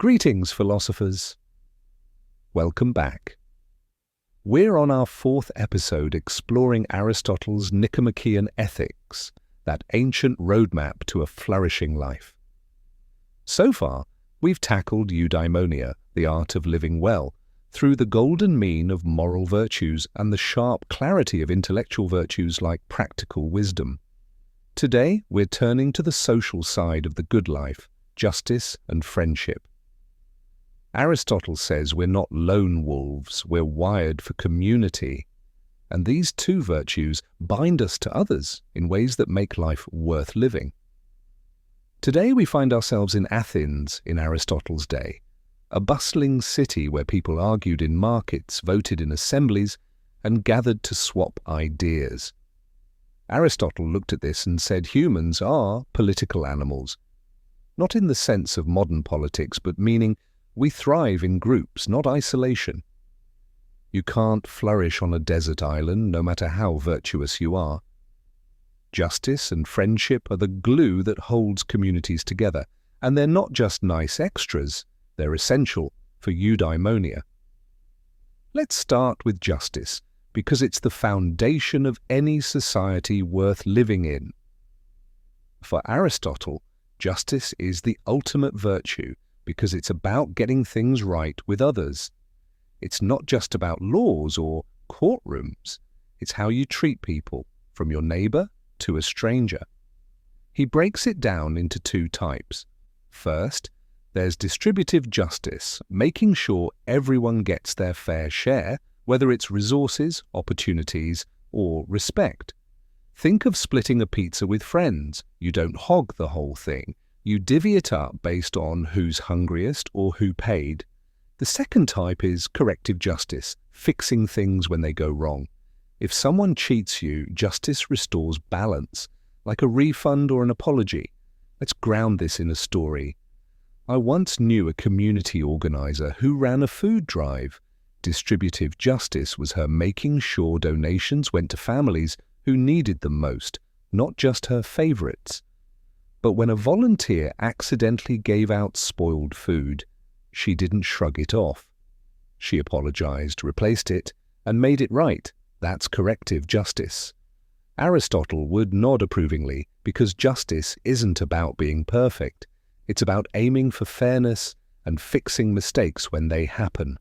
Greetings, philosophers. Welcome back. We're on our fourth episode exploring Aristotle's Nicomachean ethics, that ancient roadmap to a flourishing life. So far, we've tackled eudaimonia, the art of living well, through the golden mean of moral virtues and the sharp clarity of intellectual virtues like practical wisdom. Today, we're turning to the social side of the good life, justice and friendship. Aristotle says we're not lone wolves, we're wired for community. And these two virtues bind us to others in ways that make life worth living. Today we find ourselves in Athens in Aristotle's day, a bustling city where people argued in markets, voted in assemblies, and gathered to swap ideas. Aristotle looked at this and said humans are political animals, not in the sense of modern politics, but meaning we thrive in groups, not isolation. You can't flourish on a desert island, no matter how virtuous you are. Justice and friendship are the glue that holds communities together, and they're not just nice extras, they're essential for eudaimonia. Let's start with justice, because it's the foundation of any society worth living in. For Aristotle, justice is the ultimate virtue, because it's about getting things right with others. It's not just about laws or courtrooms. It's how you treat people, from your neighbor to a stranger. He breaks it down into two types. First, there's distributive justice, making sure everyone gets their fair share, whether it's resources, opportunities, or respect. Think of splitting a pizza with friends. You don't hog the whole thing. You divvy it up based on who's hungriest or who paid. The second type is corrective justice, fixing things when they go wrong. If someone cheats you, justice restores balance, like a refund or an apology. Let's ground this in a story. I once knew a community organizer who ran a food drive. Distributive justice was her making sure donations went to families who needed them most, not just her favorites. But when a volunteer accidentally gave out spoiled food, she didn't shrug it off. She apologized, replaced it, and made it right. That's corrective justice. Aristotle would nod approvingly, because justice isn't about being perfect. It's about aiming for fairness and fixing mistakes when they happen.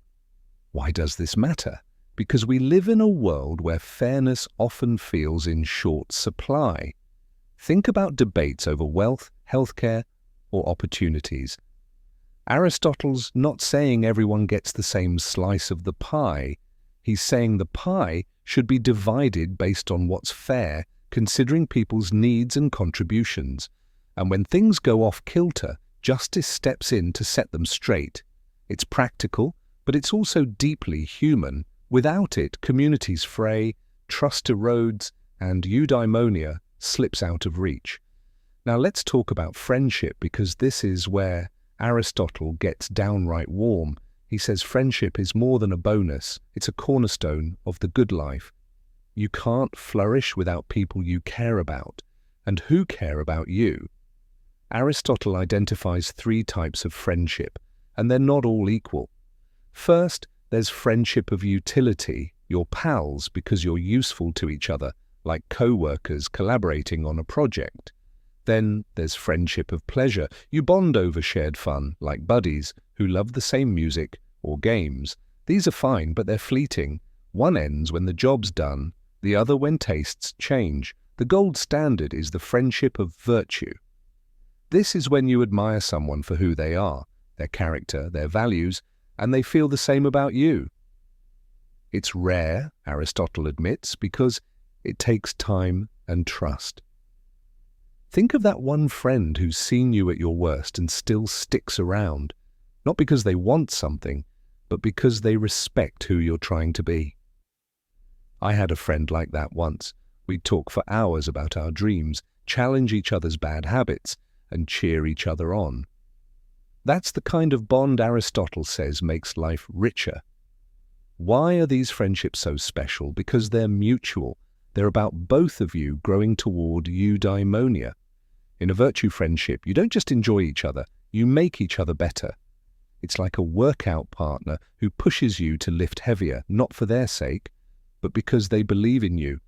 Why does this matter? Because we live in a world where fairness often feels in short supply. Think about debates over wealth, healthcare, or opportunities. Aristotle's not saying everyone gets the same slice of the pie. He's saying the pie should be divided based on what's fair, considering people's needs and contributions. And when things go off kilter, justice steps in to set them straight. It's practical, but it's also deeply human. Without it, communities fray, trust erodes, and eudaimonia slips out of reach. Now let's talk about friendship, because this is where Aristotle gets downright warm. He says friendship is more than a bonus, it's a cornerstone of the good life. You can't flourish without people you care about, and who care about you. Aristotle identifies three types of friendship, and they're not all equal. First, there's friendship of utility, you're pals because you're useful to each other, like co-workers collaborating on a project. Then there's friendship of pleasure. You bond over shared fun, like buddies who love the same music or games. These are fine, but they're fleeting. One ends when the job's done, the other when tastes change. The gold standard is the friendship of virtue. This is when you admire someone for who they are, their character, their values, and they feel the same about you. It's rare, Aristotle admits, because it takes time and trust. Think of that one friend who's seen you at your worst and still sticks around, not because they want something, but because they respect who you're trying to be. I had a friend like that once. We'd talk for hours about our dreams, challenge each other's bad habits, and cheer each other on. That's the kind of bond Aristotle says makes life richer. Why are these friendships so special? Because they're mutual. They're about both of you growing toward eudaimonia. In a virtue friendship, you don't just enjoy each other, you make each other better. It's like a workout partner who pushes you to lift heavier, not for their sake, but because they believe in you.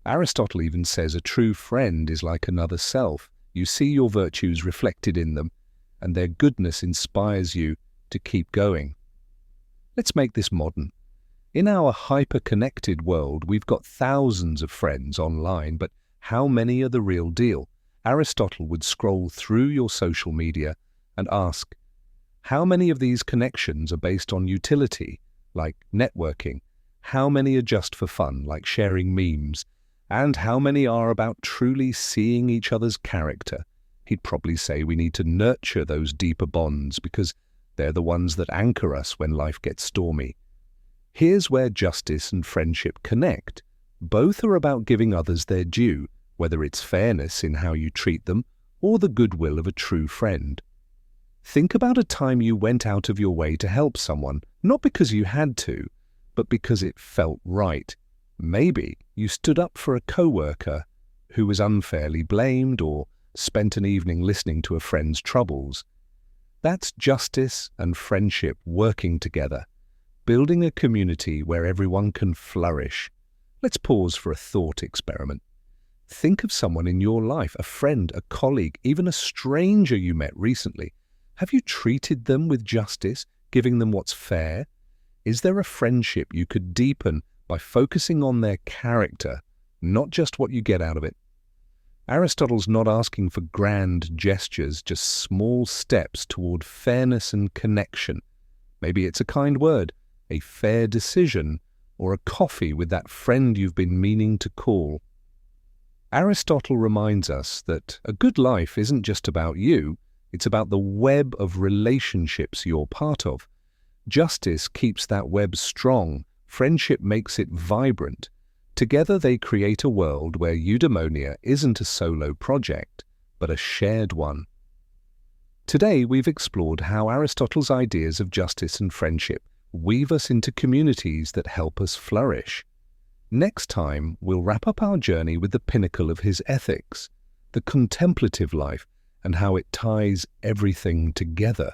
Aristotle even says a true friend is like another self. You see your virtues reflected in them, and their goodness inspires you to keep going. Let's make this modern. In our hyper-connected world, we've got thousands of friends online, but how many are the real deal? Aristotle would scroll through your social media and ask, how many of these connections are based on utility, like networking? How many are just for fun, like sharing memes? And how many are about truly seeing each other's character? He'd probably say we need to nurture those deeper bonds because they're the ones that anchor us when life gets stormy. Here's where justice and friendship connect. Both are about giving others their due, whether it's fairness in how you treat them or the goodwill of a true friend. Think about a time you went out of your way to help someone, not because you had to, but because it felt right. Maybe you stood up for a coworker who was unfairly blamed or spent an evening listening to a friend's troubles. That's justice and friendship working together, building a community where everyone can flourish. Let's pause for a thought experiment. Think of someone in your life, a friend, a colleague, even a stranger you met recently. Have you treated them with justice, giving them what's fair? Is there a friendship you could deepen by focusing on their character, not just what you get out of it? Aristotle's not asking for grand gestures, just small steps toward fairness and connection. Maybe it's a kind word, a fair decision, or a coffee with that friend you've been meaning to call. Aristotle reminds us that a good life isn't just about you, it's about the web of relationships you're part of. Justice keeps that web strong, friendship makes it vibrant. Together they create a world where eudaimonia isn't a solo project, but a shared one. Today we've explored how Aristotle's ideas of justice and friendship weave us into communities that help us flourish. Next time, we'll wrap up our journey with the pinnacle of his ethics, the contemplative life, and how it ties everything together.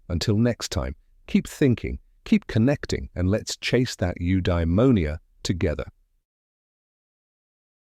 Until next time, keep thinking, keep connecting, and let's chase that eudaimonia together.